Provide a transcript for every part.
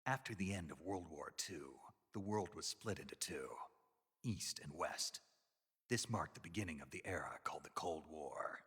After the end of World War II, the world was split into two, East and West. This marked the beginning of the era called the Cold War.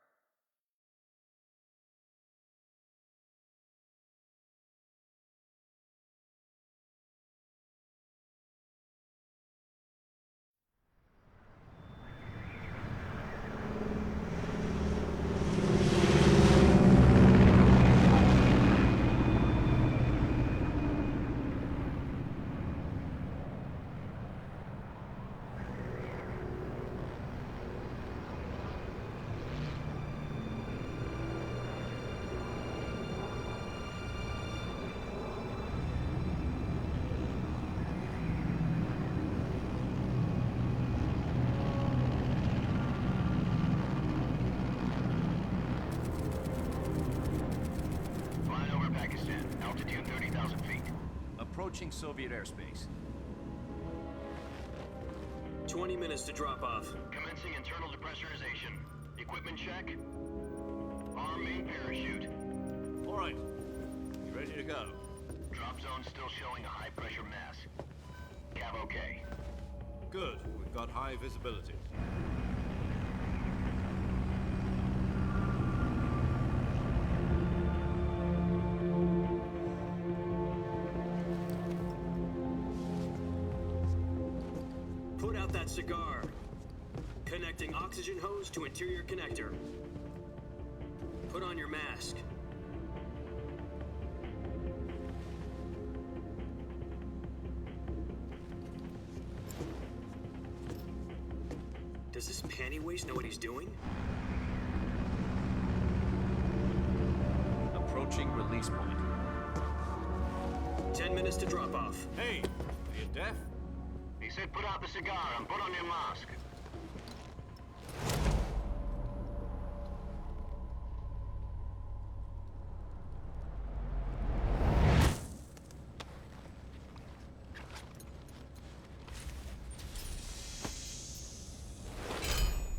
Altitude 30,000 feet. Approaching Soviet airspace. 20 minutes to drop off. Commencing internal depressurization. Equipment check. Arm main parachute. All right. You ready to go? Drop zone still showing a high pressure mass. Cav okay. Good. We've got high visibility. Put out that cigar. Connecting oxygen hose to interior connector. Put on your mask. Does this panty waste know what he's doing? Approaching release point. 10 minutes to drop off. Hey, are you deaf? He said put out the cigar and put on your mask.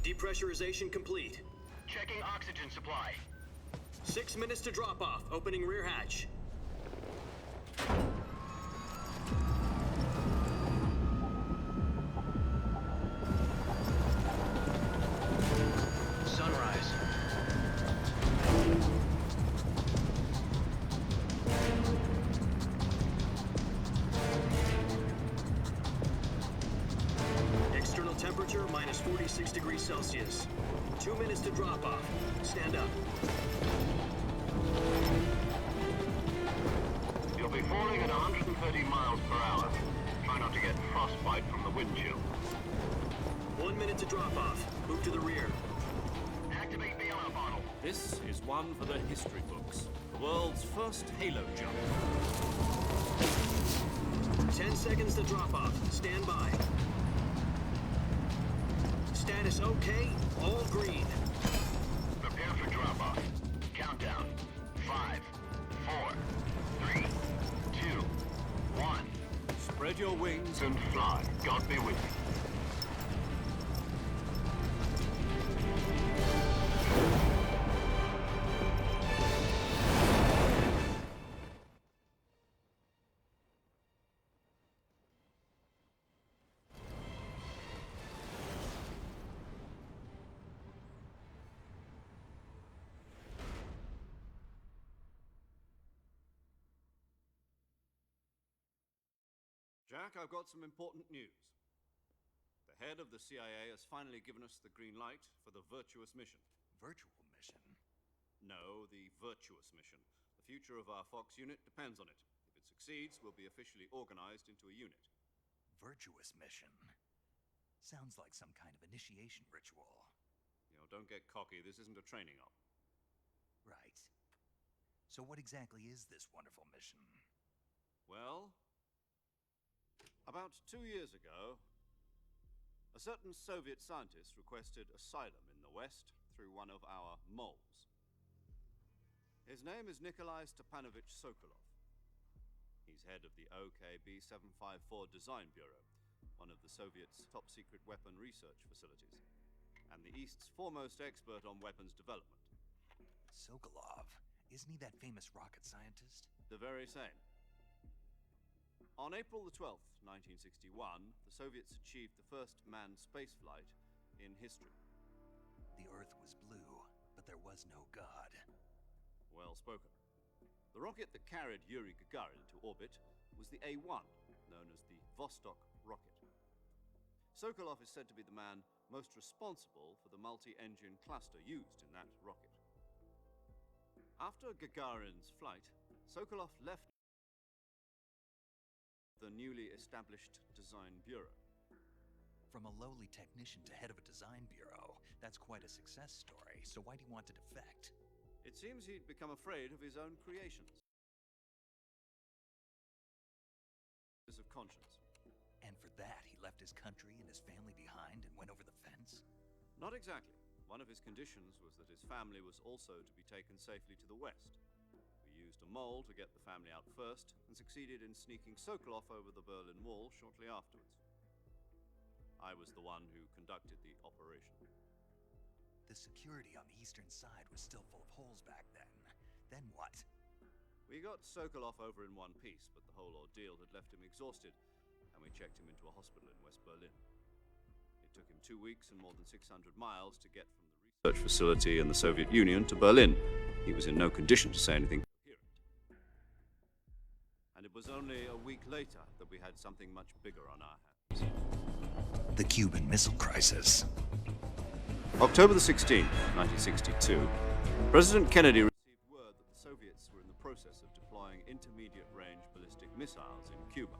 Depressurization complete. Checking oxygen supply. 6 minutes to drop off. Opening rear hatch. Sunrise. External temperature minus 46 degrees Celsius. 2 minutes to drop off. Stand up. You'll be falling at 130 miles per hour. Try not to get frostbite from the wind chill. 1 minute to drop off. Move to the rear. Activate the yellow bottle. This is one for the history books. The world's first halo jump. 10 seconds to drop off. Stand by. Status okay. All green. Prepare for drop-off. Countdown. 5, 4, 3, 2, 1. Spread your wings And fly. God be with you. Jack, I've got some important news. The head of the CIA has finally given us the green light for the virtuous mission. Virtual mission? No, the virtuous mission. The future of our Fox unit depends on it. If it succeeds, we'll be officially organized into a unit. Virtuous mission? Sounds like some kind of initiation ritual. You know, don't get cocky. This isn't a training op. Right. So what exactly is this wonderful mission? Well, about 2 years ago, a certain Soviet scientist requested asylum in the West through one of our moles. His name is Nikolai Stepanovich Sokolov. He's head of the OKB 754 Design Bureau, one of the Soviets' top-secret weapon research facilities, and the East's foremost expert on weapons development. Sokolov? Isn't he that famous rocket scientist? The very same. On April the 12th, 1961, the Soviets achieved the first manned spaceflight in history. The Earth was blue, but there was no God. Well spoken. The rocket that carried Yuri Gagarin to orbit was the A-1, known as the Vostok rocket. Sokolov is said to be the man most responsible for the multi-engine cluster used in that rocket. After Gagarin's flight, Sokolov left the newly established Design Bureau. From a lowly technician to head of a design bureau, that's quite a success story, so why do you want to defect? It seems he'd become afraid of his own creations. Of conscience. And for that, he left his country and his family behind and went over the fence? Not exactly. One of his conditions was that his family was also to be taken safely to the west. We used a mole to get the family out first, and succeeded in sneaking Sokolov over the Berlin Wall shortly afterwards. I was the one who conducted the operation. The security on the eastern side was still full of holes back then. Then what? We got Sokolov over in one piece, but the whole ordeal had left him exhausted, and we checked him into a hospital in West Berlin. It took him 2 weeks and more than 600 miles to get from the research facility in the Soviet Union to Berlin. He was in no condition to say anything coherent. And it was only a week later that we had something much bigger on our hands. The Cuban Missile Crisis. October the 16th, 1962, President Kennedy received word that the Soviets were in the process of deploying intermediate-range ballistic missiles in Cuba.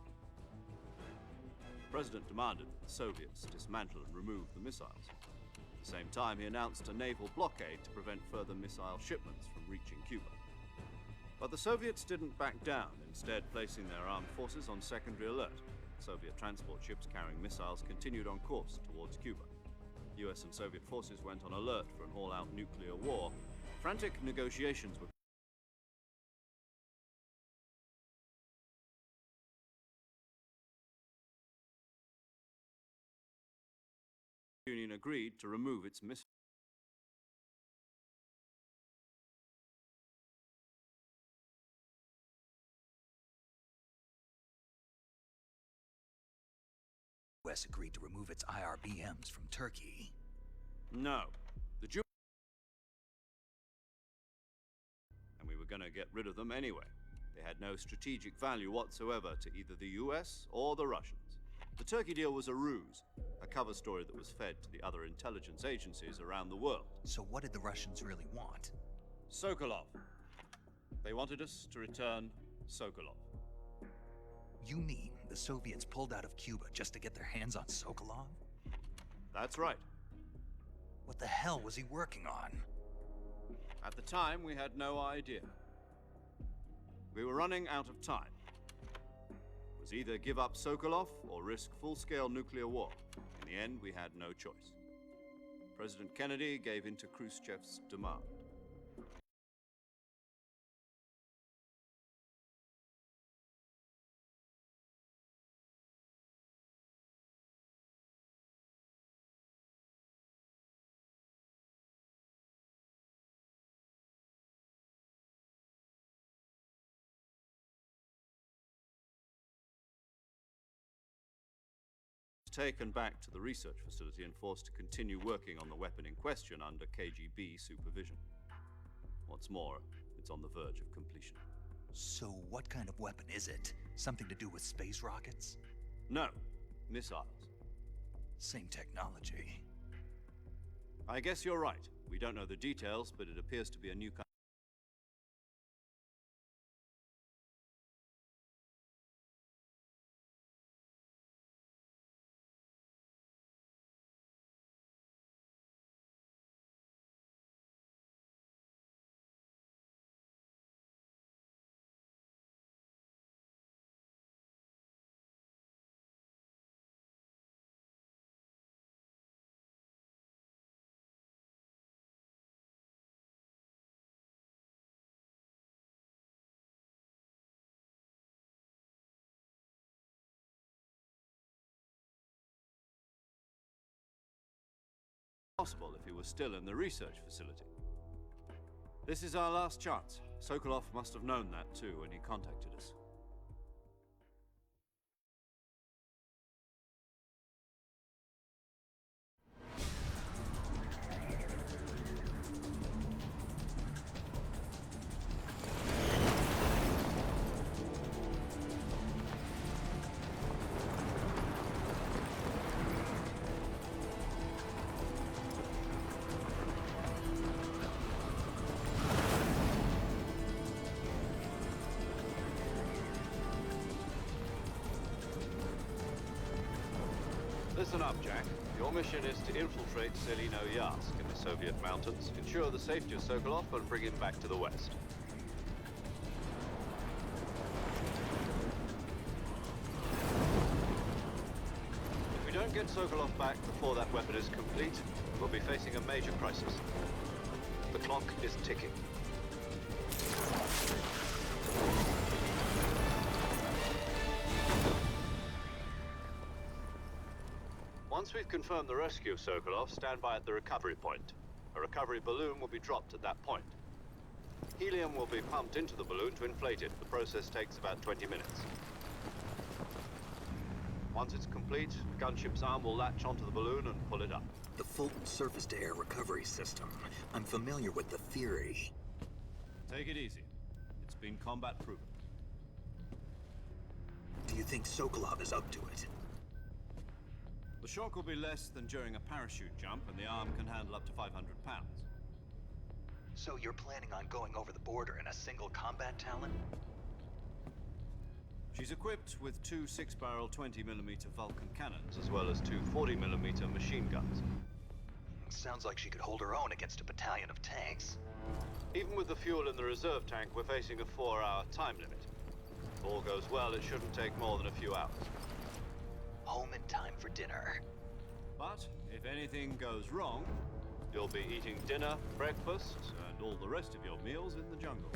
The President demanded that the Soviets dismantle and remove the missiles. At the same time, he announced a naval blockade to prevent further missile shipments from reaching Cuba. But the Soviets didn't back down, instead placing their armed forces on secondary alert. Soviet transport ships carrying missiles continued on course towards Cuba. US and Soviet forces went on alert for an all-out nuclear war. Frantic negotiations were the Union agreed to remove its missiles. The US agreed to remove its IRBMs from Turkey. No. And we were going to get rid of them anyway. They had no strategic value whatsoever to either the US or the Russians. The Turkey deal was a ruse, a cover story that was fed to the other intelligence agencies around the world. So what did the Russians really want? Sokolov. They wanted us to return Sokolov. You mean the Soviets pulled out of Cuba just to get their hands on Sokolov? That's right. What the hell was he working on? At the time, we had no idea. We were running out of time. It was either give up Sokolov or risk full-scale nuclear war. In the end, we had no choice. President Kennedy gave in to Khrushchev's demand. Taken back to the research facility and forced to continue working on the weapon in question under KGB supervision. What's more, it's on the verge of completion. So what kind of weapon is it? Something to do with space rockets? No, missiles. Same technology. I guess you're right. We don't know the details, but it appears to be a new kind. Possible if he was still in the research facility. This is our last chance. Sokolov must have known that too when he contacted us. Listen up, Jack. Your mission is to infiltrate Selino Yask in the Soviet mountains, ensure the safety of Sokolov, and bring him back to the West. If we don't get Sokolov back before that weapon is complete, we'll be facing a major crisis. The clock is ticking. Once we've confirmed the rescue of Sokolov, stand by at the recovery point. A recovery balloon will be dropped at that point. Helium will be pumped into the balloon to inflate it. The process takes about 20 minutes. Once it's complete, the gunship's arm will latch onto the balloon and pull it up. The Fulton surface-to-air recovery system. I'm familiar with the theory. Take it easy. It's been combat-proven. Do you think Sokolov is up to it? The shock will be less than during a parachute jump, and the arm can handle up to 500 pounds. So you're planning on going over the border in a single combat Talon? She's equipped with two 6-barrel 20mm Vulcan cannons, as well as two 40mm machine guns. Sounds like she could hold her own against a battalion of tanks. Even with the fuel in the reserve tank, we're facing a 4-hour time limit. If all goes well, it shouldn't take more than a few hours. Home in time for dinner. But if anything goes wrong, you'll be eating dinner, breakfast, and all the rest of your meals in the jungle.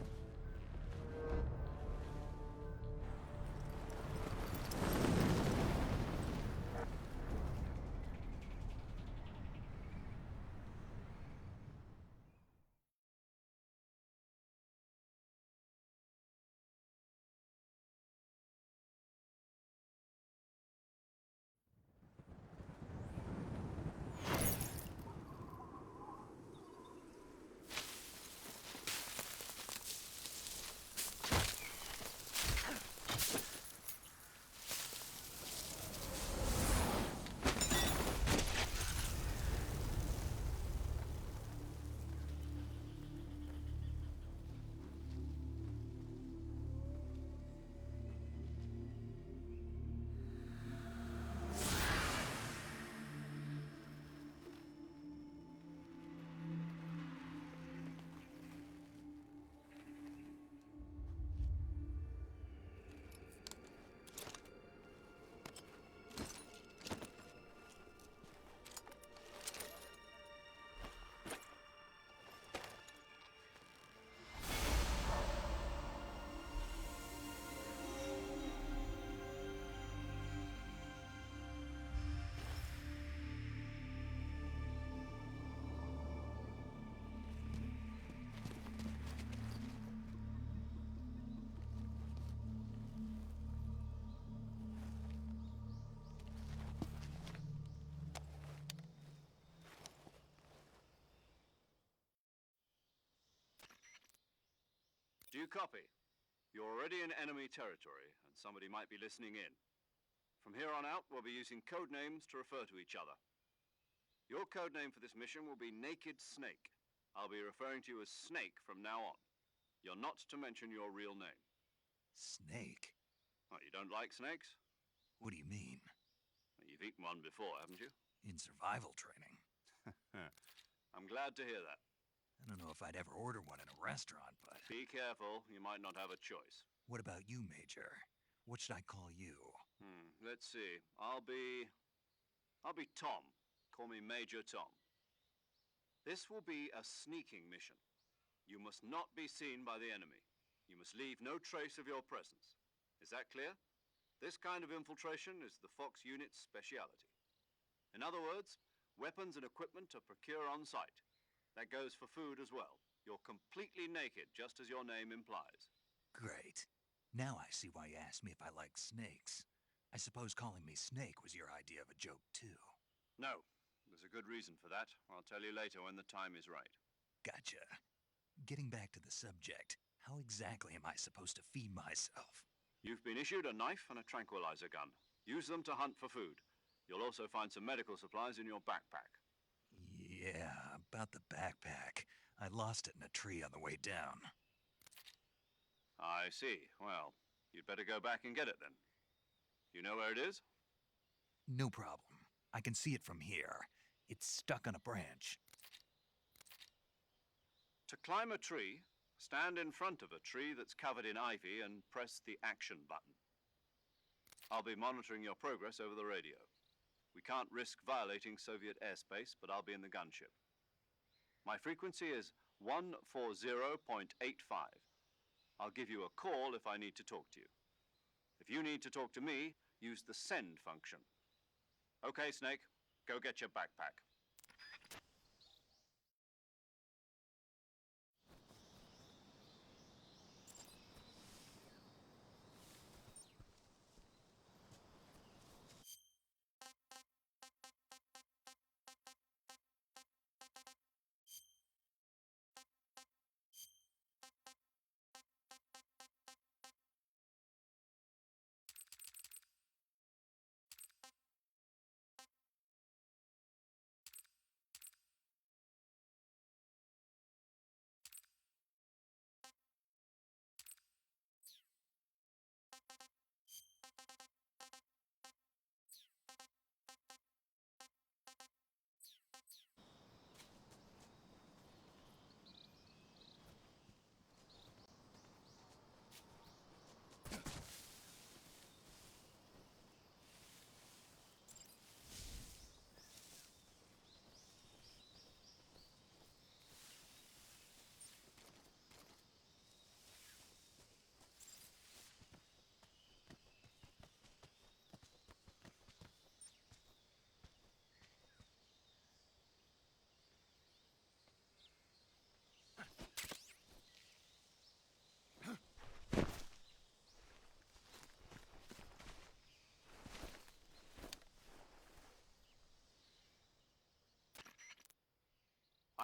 Do you copy? You're already in enemy territory, and somebody might be listening in. From here on out, we'll be using code names to refer to each other. Your code name for this mission will be Naked Snake. I'll be referring to you as Snake from now on. You're not to mention your real name. Snake? What, you don't like snakes? What do you mean? You've eaten one before, haven't you? In survival training. I'm glad to hear that. I don't know if I'd ever order one in a restaurant, but... Be careful, you might not have a choice. What about you, Major? What should I call you? Let's see. I'll be Tom. Call me Major Tom. This will be a sneaking mission. You must not be seen by the enemy. You must leave no trace of your presence. Is that clear? This kind of infiltration is the Fox unit's speciality. In other words, weapons and equipment are procured on site. That goes for food as well. You're completely naked, just as your name implies. Great. Now I see why you asked me if I like snakes. I suppose calling me Snake was your idea of a joke, too. No. There's a good reason for that. I'll tell you later when the time is right. Gotcha. Getting back to the subject, how exactly am I supposed to feed myself? You've been issued a knife and a tranquilizer gun. Use them to hunt for food. You'll also find some medical supplies in your backpack. Yeah, about the backpack. I lost it in a tree on the way down. I see. Well, you'd better go back and get it then. You know where it is? No problem. I can see it from here. It's stuck on a branch. To climb a tree, stand in front of a tree that's covered in ivy and press the action button. I'll be monitoring your progress over the radio. We can't risk violating Soviet airspace, but I'll be in the gunship. My frequency is 140.85. I'll give you a call if I need to talk to you. If you need to talk to me, use the send function. Okay, Snake, go get your backpack.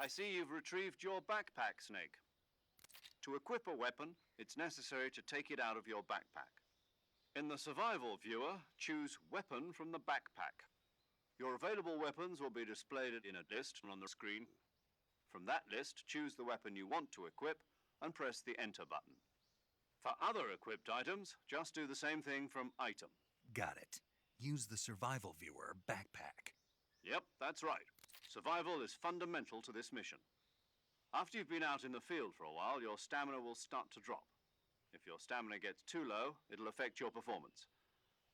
I see you've retrieved your backpack, Snake. To equip a weapon, it's necessary to take it out of your backpack. In the survival viewer, choose Weapon from the backpack. Your available weapons will be displayed in a list on the screen. From that list, choose the weapon you want to equip and press the Enter button. For other equipped items, just do the same thing from Item. Got it. Use the survival viewer backpack. Yep, that's right. Survival is fundamental to this mission. After you've been out in the field for a while, your stamina will start to drop. If your stamina gets too low, it'll affect your performance.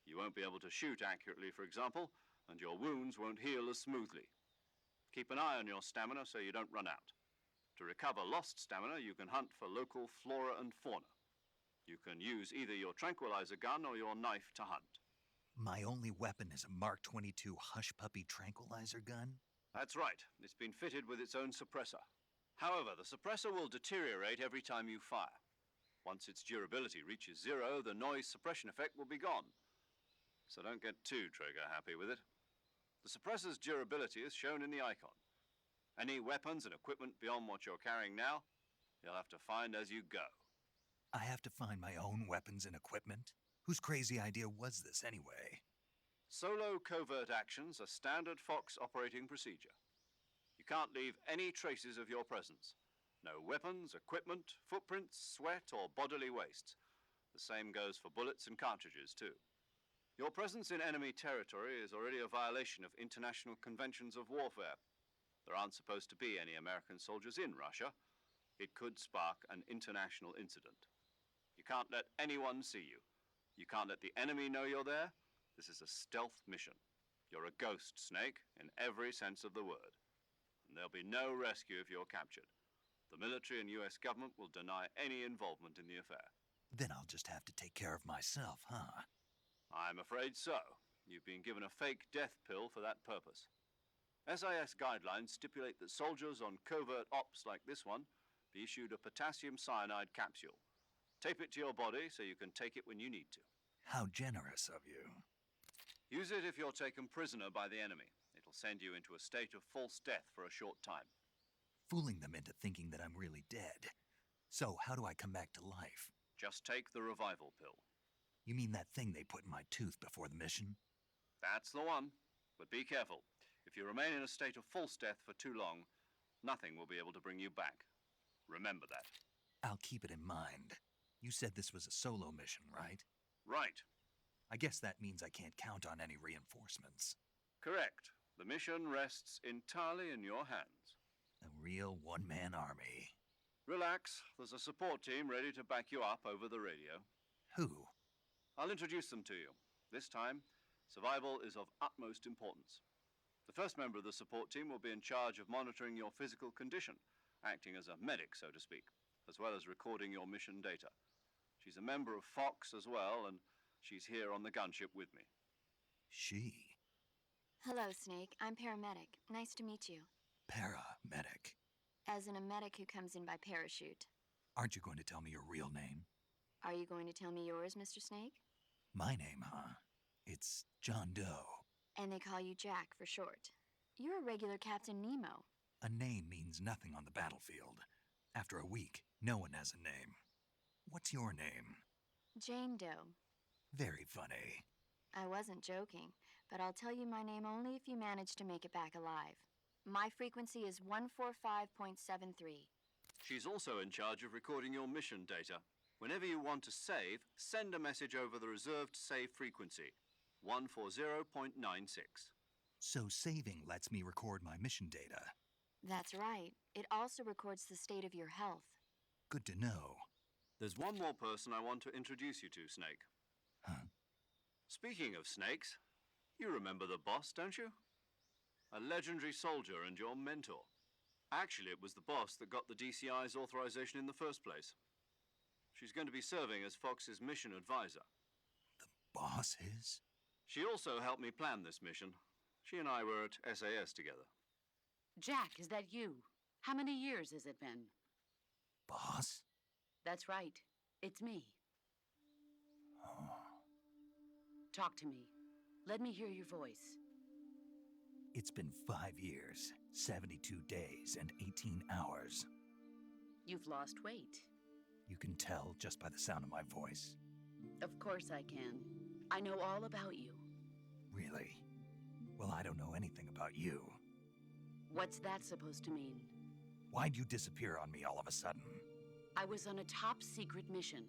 You won't be able to shoot accurately, for example, and your wounds won't heal as smoothly. Keep an eye on your stamina so you don't run out. To recover lost stamina, you can hunt for local flora and fauna. You can use either your tranquilizer gun or your knife to hunt. My only weapon is a Mark 22 Hush Puppy tranquilizer gun? That's right. It's been fitted with its own suppressor. However, the suppressor will deteriorate every time you fire. Once its durability reaches zero, the noise suppression effect will be gone. So don't get too trigger-happy with it. The suppressor's durability is shown in the icon. Any weapons and equipment beyond what you're carrying now, you'll have to find as you go. I have to find my own weapons and equipment? Whose crazy idea was this anyway? Solo covert actions are standard Fox operating procedure. You can't leave any traces of your presence. No weapons, equipment, footprints, sweat, or bodily wastes. The same goes for bullets and cartridges, too. Your presence in enemy territory is already a violation of international conventions of warfare. There aren't supposed to be any American soldiers in Russia. It could spark an international incident. You can't let anyone see you. You can't let the enemy know you're there. This is a stealth mission. You're a ghost, Snake, in every sense of the word. And there'll be no rescue if you're captured. The military and US government will deny any involvement in the affair. Then I'll just have to take care of myself, huh? I'm afraid so. You've been given a fake death pill for that purpose. SIS guidelines stipulate that soldiers on covert ops like this one be issued a potassium cyanide capsule. Tape it to your body so you can take it when you need to. How generous of you. Use it if you're taken prisoner by the enemy. It'll send you into a state of false death for a short time. Fooling them into thinking that I'm really dead. So how do I come back to life? Just take the revival pill. You mean that thing they put in my tooth before the mission? That's the one. But be careful. If you remain in a state of false death for too long, nothing will be able to bring you back. Remember that. I'll keep it in mind. You said this was a solo mission, right? Right. I guess that means I can't count on any reinforcements. Correct. The mission rests entirely in your hands. A real one-man army. Relax. There's a support team ready to back you up over the radio. Who? I'll introduce them to you. This time, survival is of utmost importance. The first member of the support team will be in charge of monitoring your physical condition, acting as a medic, so to speak, as well as recording your mission data. She's a member of Fox as well, and she's here on the gunship with me. She. Hello, Snake. I'm paramedic. Nice to meet you. Paramedic. As in a medic who comes in by parachute. Aren't you going to tell me your real name? Are you going to tell me yours, Mr. Snake? My name, huh? It's John Doe. And they call you Jack for short. You're a regular Captain Nemo. A name means nothing on the battlefield. After a week, no one has a name. What's your name? Jane Doe. Very funny. I wasn't joking, but I'll tell you my name only if you manage to make it back alive. My frequency is 145.73. She's also in charge of recording your mission data. Whenever you want to save, send a message over the reserved save frequency, 140.96. So saving lets me record my mission data. That's right. It also records the state of your health. Good to know. There's one more person I want to introduce you to, Snake. Huh? Speaking of snakes, you remember the boss, don't you? A legendary soldier and your mentor. Actually, it was the boss that got the DCI's authorization in the first place. She's going to be serving as Fox's mission advisor. The boss is? She also helped me plan this mission. She and I were at SAS together. Jack, is that you? How many years has it been? Boss? That's right. It's me. Oh. Talk to me. Let me hear your voice. It's been 5 years, 72 days, and 18 hours. You've lost weight. You can tell just by the sound of my voice. Of course I can. I know all about you. Really? Well, I don't know anything about you. What's that supposed to mean? Why'd you disappear on me all of a sudden? I was on a top-secret mission.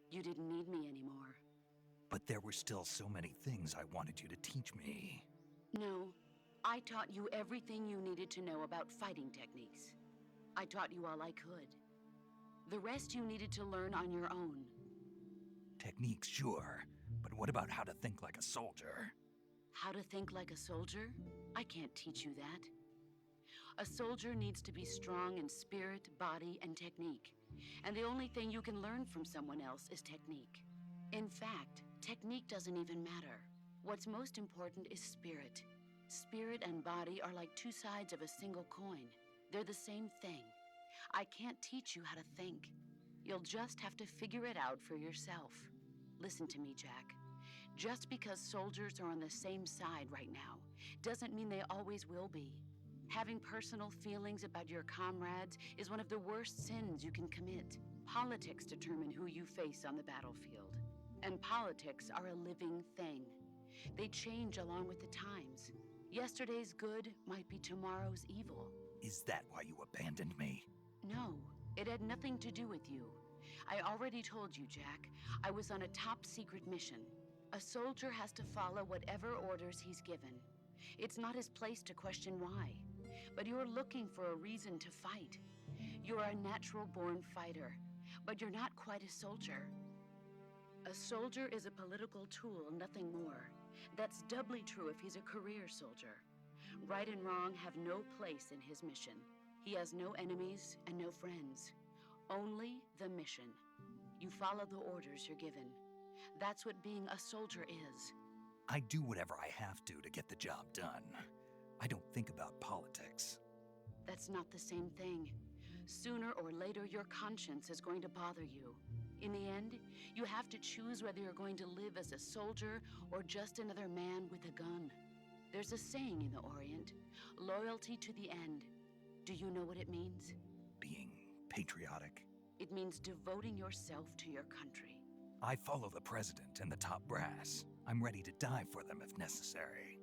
You didn't need me anymore. But there were still so many things I wanted you to teach me. No, I taught you everything you needed to know about fighting techniques. I taught you all I could. The rest you needed to learn on your own. Techniques, sure. But what about how to think like a soldier? How to think like a soldier? I can't teach you that. A soldier needs to be strong in spirit, body, and technique. And the only thing you can learn from someone else is technique. In fact, technique doesn't even matter. What's most important is spirit. Spirit and body are like two sides of a single coin. They're the same thing. I can't teach you how to think. You'll just have to figure it out for yourself. Listen to me, Jack. Just because soldiers are on the same side right now doesn't mean they always will be. Having personal feelings about your comrades is one of the worst sins you can commit. Politics determine who you face on the battlefield. And politics are a living thing. They change along with the times. Yesterday's good might be tomorrow's evil. Is that why you abandoned me? No, it had nothing to do with you. I already told you, Jack. I was on a top-secret mission. A soldier has to follow whatever orders he's given. It's not his place to question why. But you're looking for a reason to fight. You're a natural-born fighter, but you're not quite a soldier. A soldier is a political tool, nothing more. That's doubly true if he's a career soldier. Right and wrong have no place in his mission. He has no enemies and no friends. Only the mission. You follow the orders you're given. That's what being a soldier is. I do whatever I have to get the job done. I don't think about politics. That's not the same thing. Sooner or later, your conscience is going to bother you. In the end, you have to choose whether you're going to live as a soldier or just another man with a gun. There's a saying in the Orient, loyalty to the end. Do you know what it means? Being patriotic. It means devoting yourself to your country. I follow the president and the top brass. I'm ready to die for them if necessary.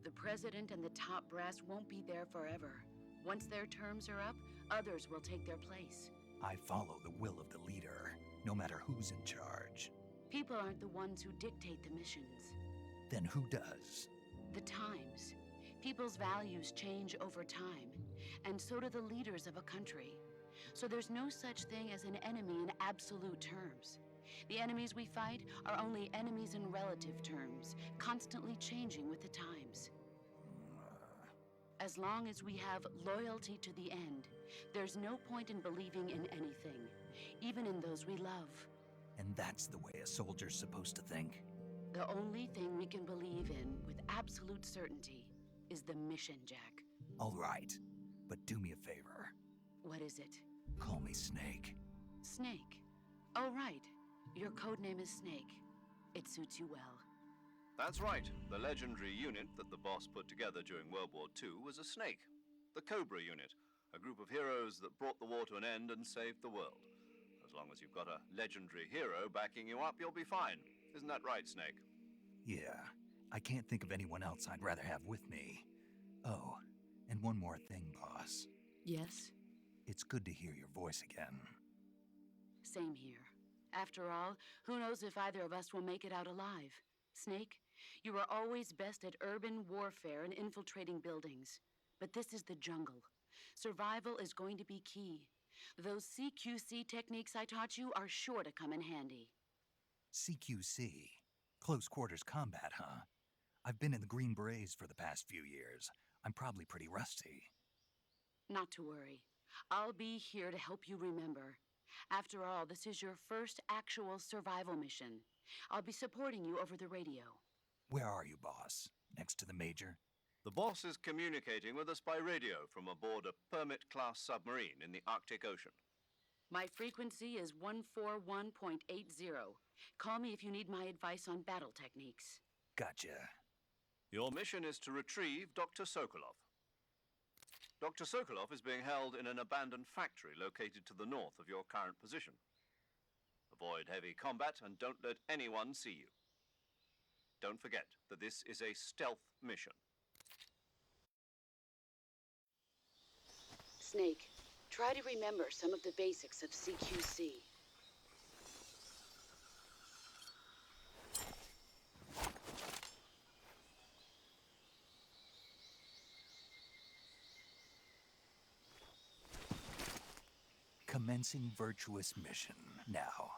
The president and the top brass won't be there forever. Once their terms are up, others will take their place. I follow the will of the leader, no matter who's in charge. People aren't the ones who dictate the missions. Then who does? The times. People's values change over time, and so do the leaders of a country. So there's no such thing as an enemy in absolute terms. The enemies we fight are only enemies in relative terms, constantly changing with the times. As long as we have loyalty to the end, there's no point in believing in anything, even in those we love. And that's the way a soldier's supposed to think? The only thing we can believe in with absolute certainty is the mission, Jack. All right, but do me a favor. What is it? Call me Snake. Snake. Oh, right. Your code name is Snake. It suits you well. That's right. The legendary unit that the boss put together during World War II was a snake. The Cobra unit, a group of heroes that brought the war to an end and saved the world. As long as you've got a legendary hero backing you up, you'll be fine. Isn't that right, Snake? Yeah, I can't think of anyone else I'd rather have with me. Oh, and one more thing, boss. Yes? It's good to hear your voice again. Same here. After all, who knows if either of us will make it out alive? Snake, you are always best at urban warfare and infiltrating buildings. But this is the jungle. Survival is going to be key. Those CQC techniques I taught you are sure to come in handy. CQC? Close quarters combat, huh? I've been in the Green Berets for the past few years. I'm probably pretty rusty. Not to worry. I'll be here to help you remember. After all, this is your first actual survival mission. I'll be supporting you over the radio. Where are you, boss? Next to the Major? The boss is communicating with us by radio from aboard a Permit-class submarine in the Arctic Ocean. My frequency is 141.80. Call me if you need my advice on battle techniques. Gotcha. Your mission is to retrieve Dr. Sokolov. Dr. Sokolov is being held in an abandoned factory located to the north of your current position. Avoid heavy combat and don't let anyone see you. Don't forget that this is a stealth mission. Snake, try to remember some of the basics of CQC. Commencing virtuous mission now.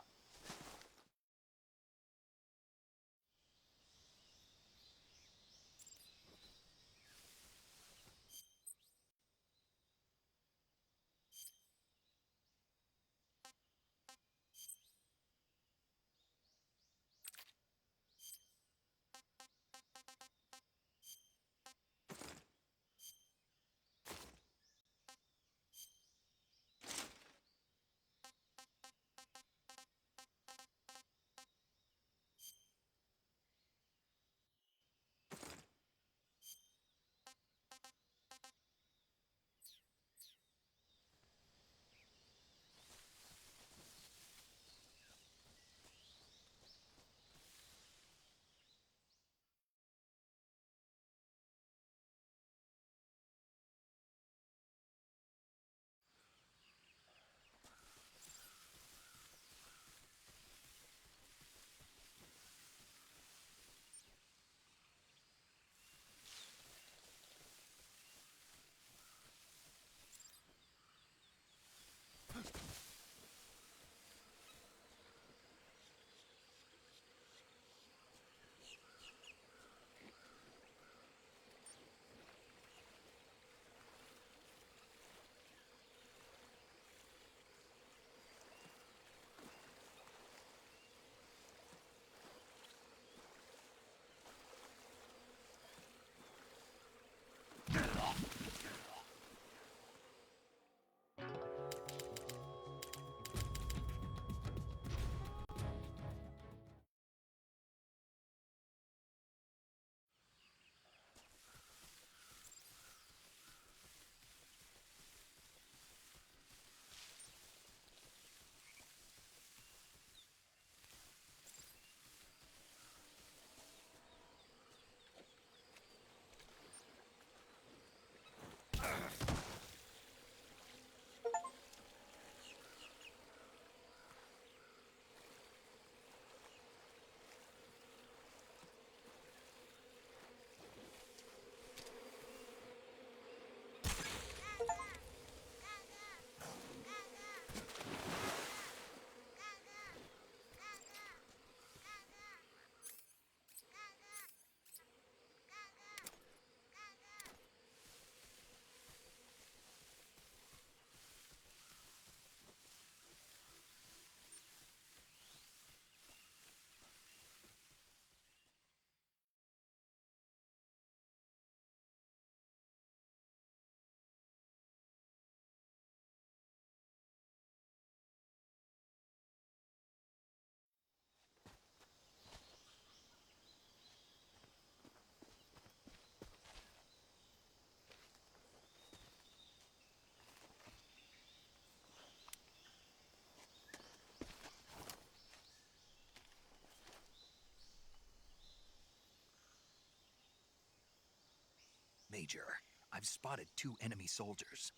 Major. I've spotted 2 enemy soldiers.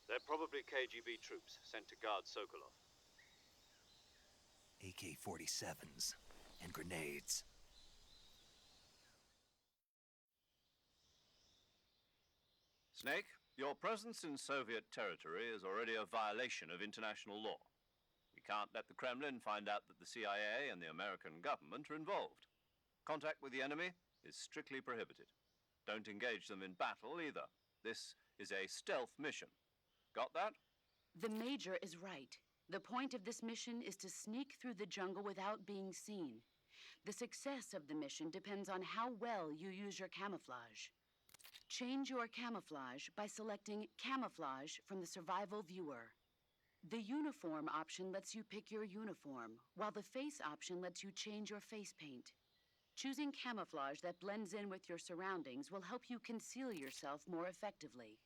They're probably KGB troops sent to guard Sokolov. AK-47s and grenades. Snake, your presence in Soviet territory is already a violation of international law. We can't let the Kremlin find out that the CIA and the American government are involved. Contact with the enemy is strictly prohibited. Don't engage them in battle either. This is a stealth mission. Got that? The Major is right. The point of this mission is to sneak through the jungle without being seen. The success of the mission depends on how well you use your camouflage. Change your camouflage by selecting Camouflage from the Survival Viewer. The Uniform option lets you pick your uniform, while the Face option lets you change your face paint. Choosing camouflage that blends in with your surroundings will help you conceal yourself more effectively.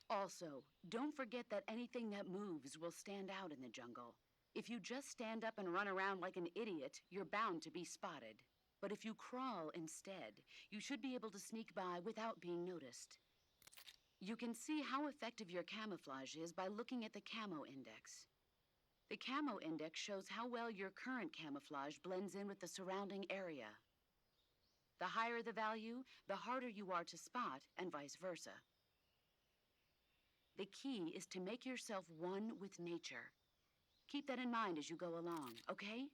Also, don't forget that anything that moves will stand out in the jungle. If you just stand up and run around like an idiot, you're bound to be spotted. But if you crawl instead, you should be able to sneak by without being noticed. You can see how effective your camouflage is by looking at the Camo Index. The Camo Index shows how well your current camouflage blends in with the surrounding area. The higher the value, the harder you are to spot, and vice versa. The key is to make yourself one with nature. Keep that in mind as you go along, okay?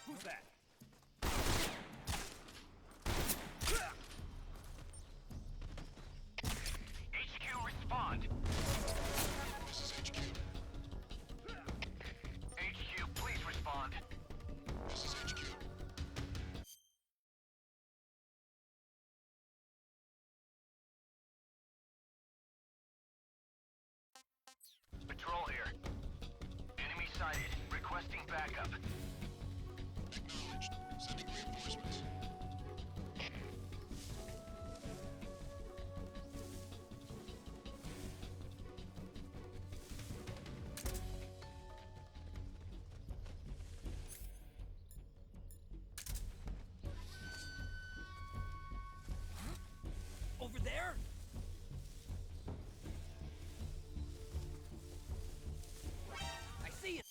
Who's that? HQ, respond. This is HQ. HQ, please respond. This is HQ. Patrol here. Enemy sighted. Requesting backup. Acknowledged. Sending reinforcements. Over there? I see it.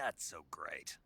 not so great.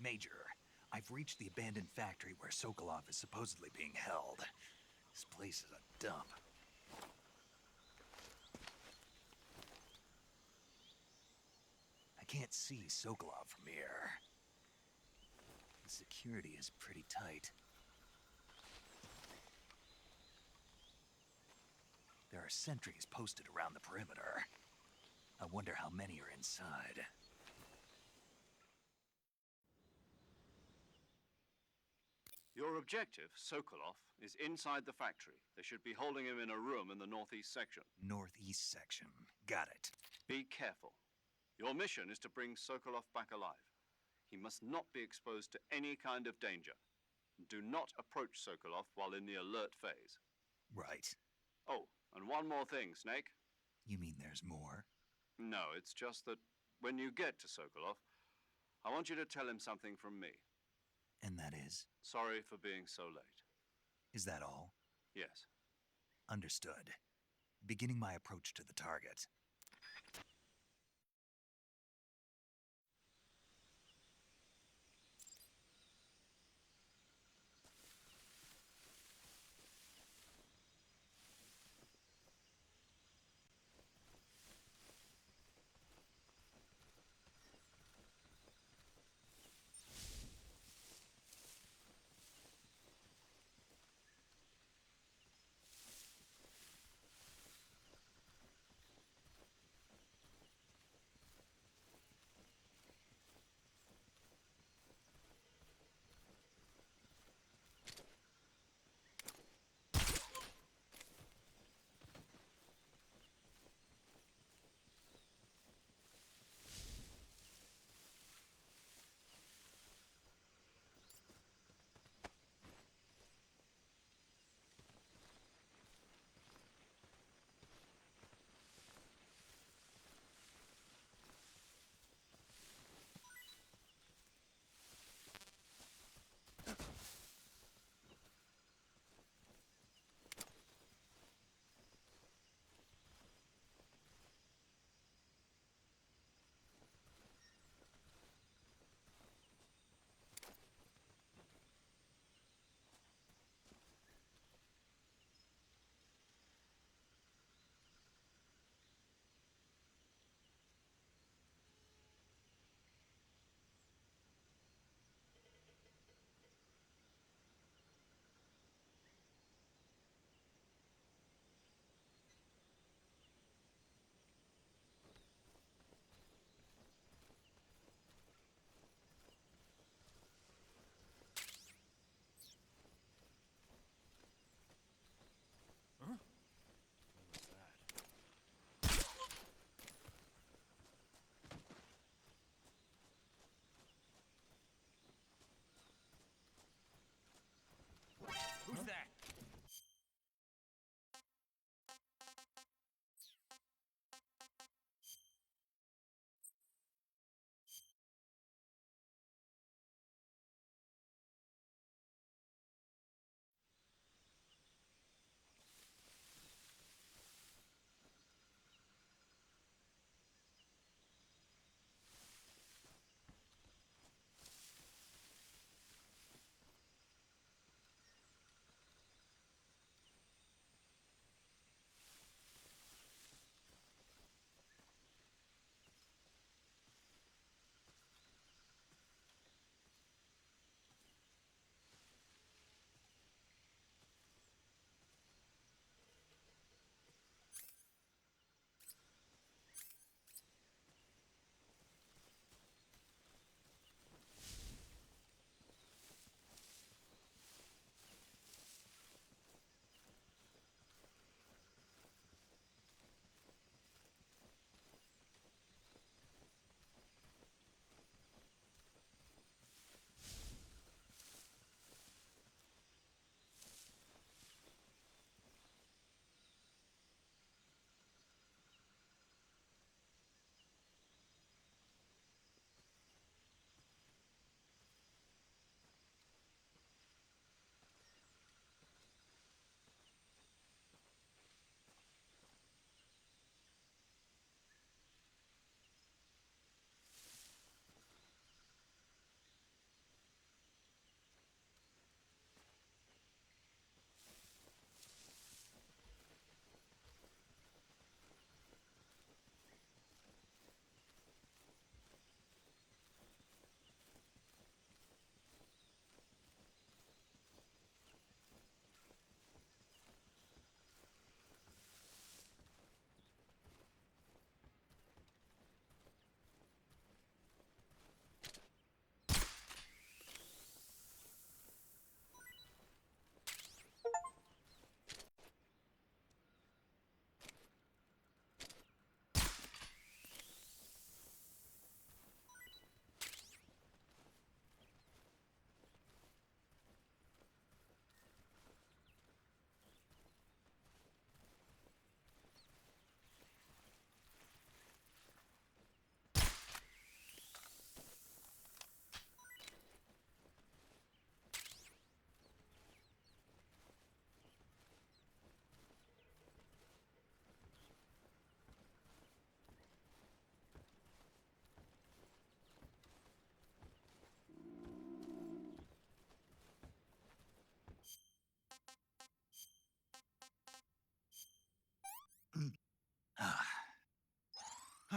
Major, I've reached the abandoned factory where Sokolov is supposedly being held. This place is a dump. I can't see Sokolov from here. The security is pretty tight. There are sentries posted around the perimeter. I wonder how many are inside. Your objective, Sokolov, is inside the factory. They should be holding him in a room in the northeast section. Northeast section. Got it. Be careful. Your mission is to bring Sokolov back alive. He must not be exposed to any kind of danger. Do not approach Sokolov while in the alert phase. Right. Oh, and one more thing, Snake. You mean there's more? No, it's just that when you get to Sokolov, I want you to tell him something from me. And that is? Sorry for being so late. Is that all? Yes. Understood. Beginning my approach to the target.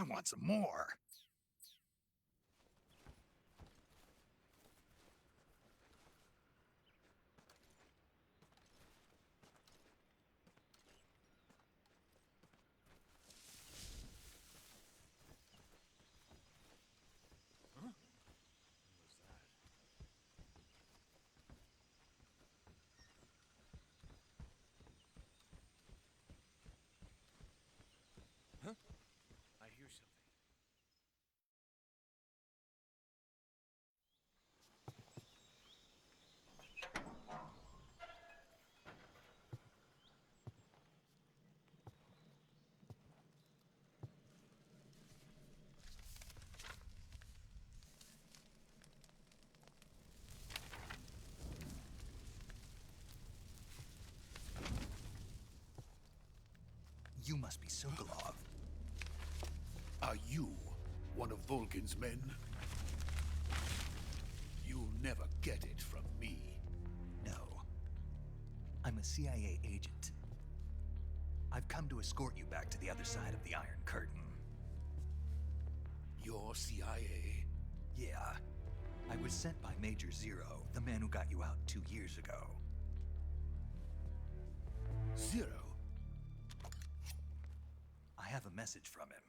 I want some more. I hear something. You must be Sokolov. Are you one of Volgin's men? You'll never get it from me. No. I'm a CIA agent. I've come to escort you back to the other side of the Iron Curtain. You're CIA? Yeah. I was sent by Major Zero, the man who got you out 2 years ago. Zero? I have a message from him.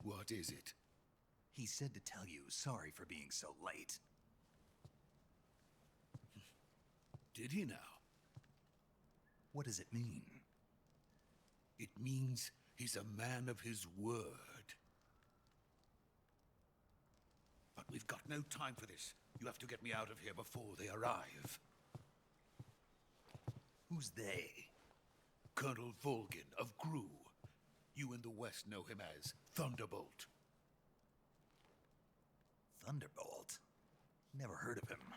What is it? He said to tell you sorry for being so late. Did he now? What does it mean? It means he's a man of his word. But we've got no time for this. You have to get me out of here before they arrive. Who's they? Colonel Volgin of Gru. You in the West know him as Thunderbolt. Thunderbolt? Never heard of him.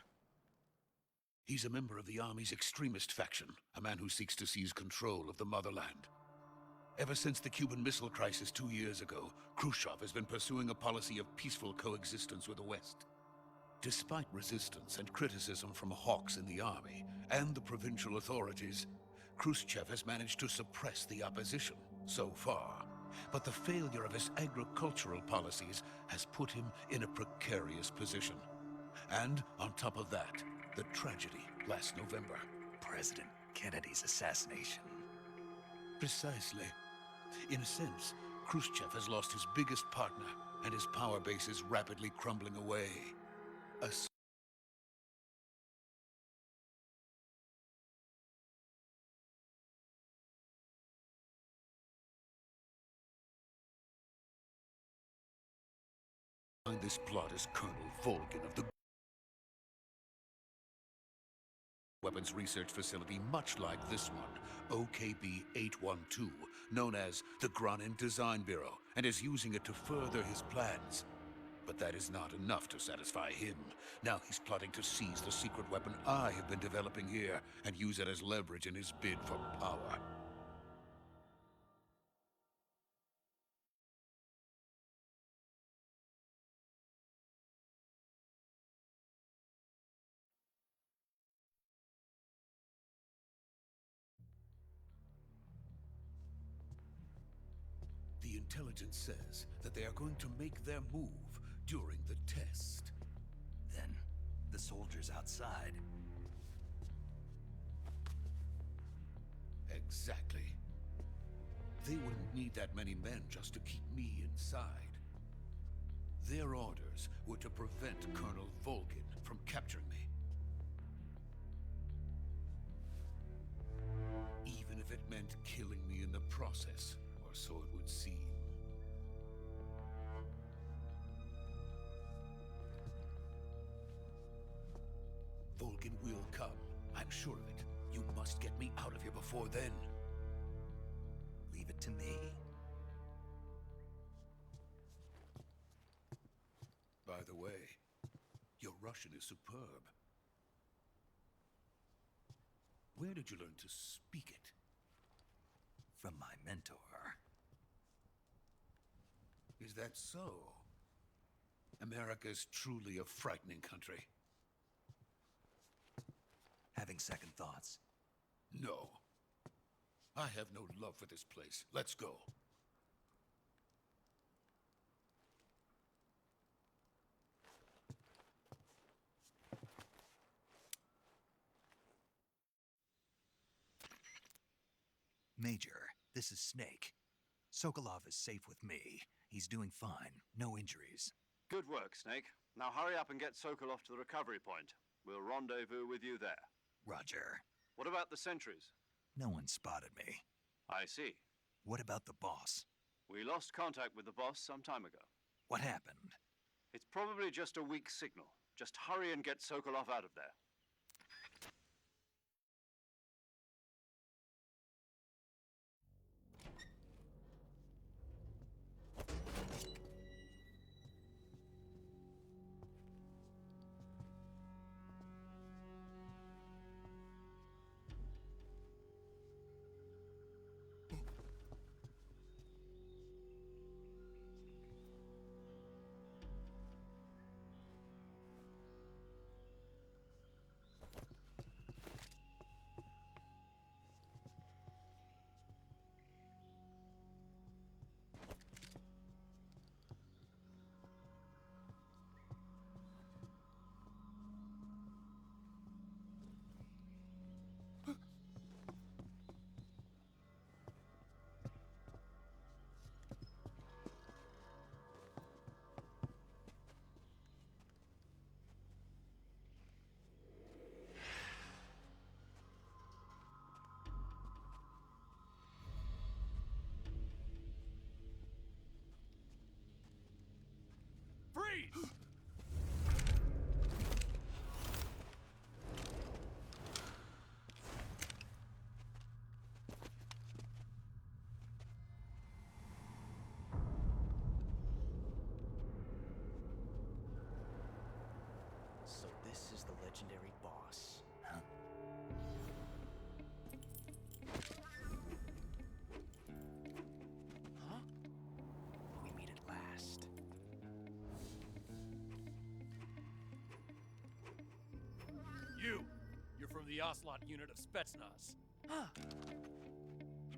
He's a member of the Army's extremist faction, a man who seeks to seize control of the motherland. Ever since the Cuban Missile Crisis 2 years ago, Khrushchev has been pursuing a policy of peaceful coexistence with the West. Despite resistance and criticism from hawks in the army and the provincial authorities, Khrushchev has managed to suppress the opposition so far. But the failure of his agricultural policies has put him in a precarious position. And on top of that, the tragedy last November. President Kennedy's assassination. Precisely. In a sense, Khrushchev has lost his biggest partner, and his power base is rapidly crumbling away. A behind this plot is Colonel Volgin of the weapons research facility, much like this one, OKB-812, known as the Granin Design Bureau, and is using it to further his plans. But that is not enough to satisfy him. Now he's plotting to seize the secret weapon I have been developing here and use it as leverage in his bid for power. The intelligence says that they are going to make their move during the test. Then, the soldiers outside. Exactly. They wouldn't need that many men just to keep me inside. Their orders were to prevent Colonel Volgin from capturing me. Even if it meant killing me in the process, or so it would seem. Volgin will come. I'm sure of it. You must get me out of here before then. Leave it to me. By the way, your Russian is superb. Where did you learn to speak it? From my mentor. Is that so? America's truly a frightening country. Having second thoughts. No. I have no love for this place. Let's go. Major, this is Snake. Sokolov is safe with me. He's doing fine. No injuries. Good work, Snake. Now hurry up and get Sokolov to the recovery point. We'll rendezvous with you there. Roger. What about the sentries? No one spotted me. I see. What about the boss? We lost contact with the boss some time ago. What happened? It's probably just a weak signal. Just hurry and get Sokolov out of there. Freeze! So this is the legendary boss. Huh? Huh? We meet at last. You're from the Ocelot unit of Spetsnaz. Huh.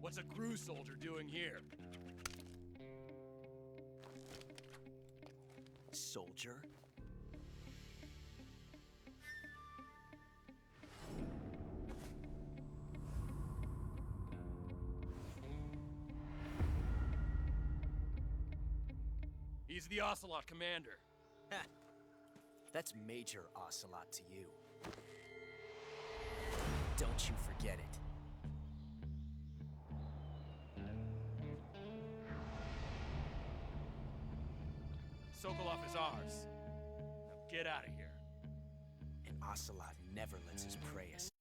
What's a crew soldier doing here? Soldier? He's the Ocelot commander. Ha! That's Major Ocelot to you. Don't you forget it. Sokolov is ours. Now get out of here. And Ocelot never lets his prey escape.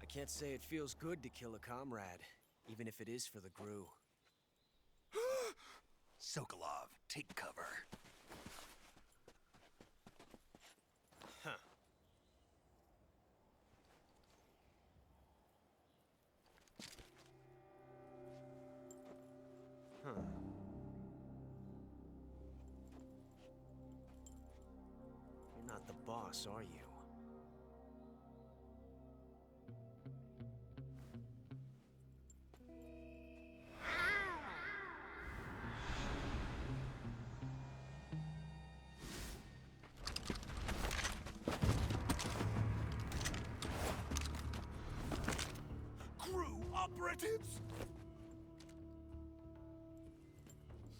I can't say it feels good to kill a comrade, even if it is for the GRU. Sokolov, take cover. Huh. Huh. You're not the boss, are you? Operatives!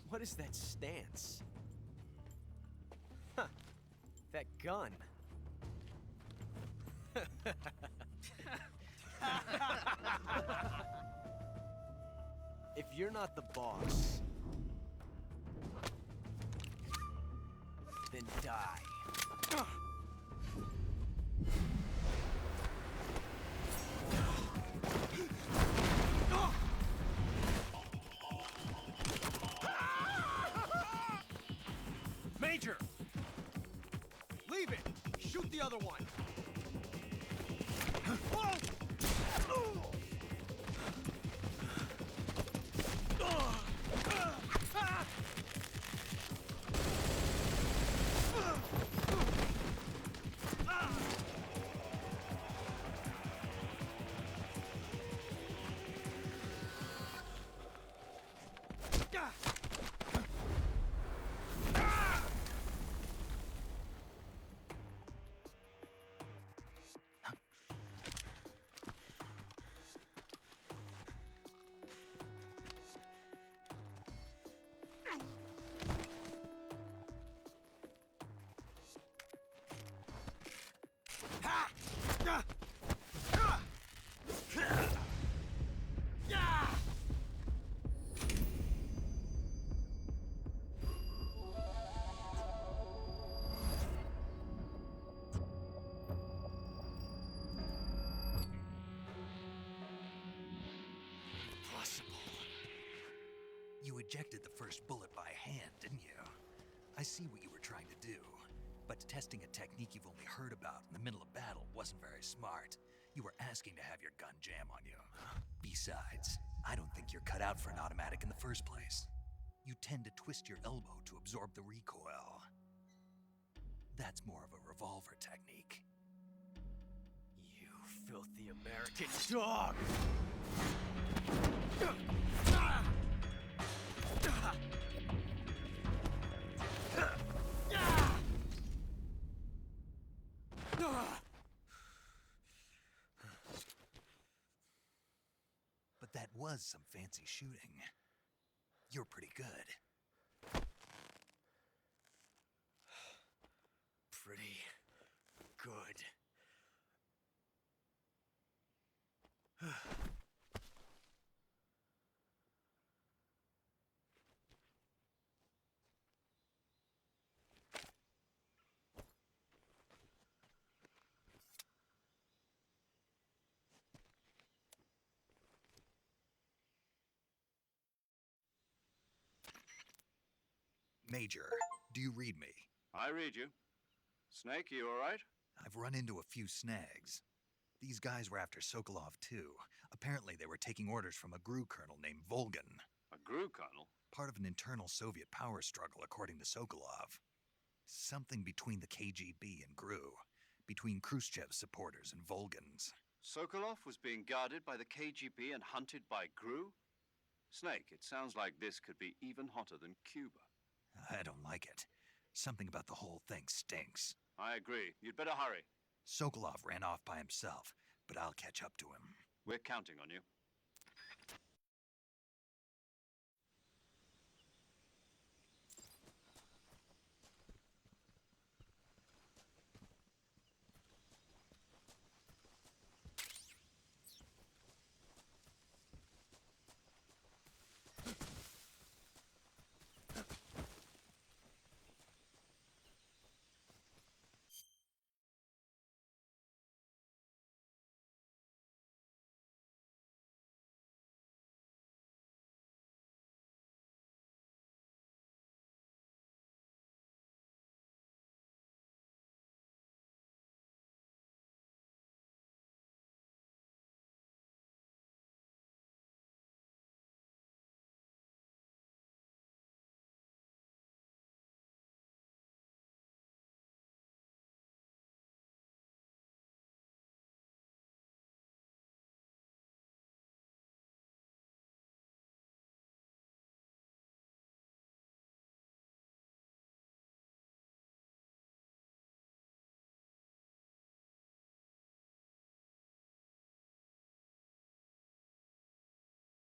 What is that stance? Huh. That gun. If you're not the boss, then die. Major! Leave it! Shoot the other one! You ejected the first bullet by hand, didn't you? I see what you were trying to do. But testing a technique you've only heard about in the middle of battle wasn't very smart. You were asking to have your gun jam on you. Besides, I don't think you're cut out for an automatic in the first place. You tend to twist your elbow to absorb the recoil. That's more of a revolver technique. You filthy American dog! But that was some fancy shooting. You're pretty good. Pretty good. Major, do you read me? I read you. Snake, you all right? I've run into a few snags. These guys were after Sokolov too. Apparently they were taking orders from a GRU colonel named Volgan. A GRU colonel? Part of an internal Soviet power struggle, according to Sokolov. Something between the KGB and GRU. Between Khrushchev's supporters and Volgan's. Sokolov was being guarded by the KGB and hunted by GRU? Snake, it sounds like this could be even hotter than Cuba. I don't like it. Something about the whole thing stinks. I agree. You'd better hurry. Sokolov ran off by himself, but I'll catch up to him. We're counting on you.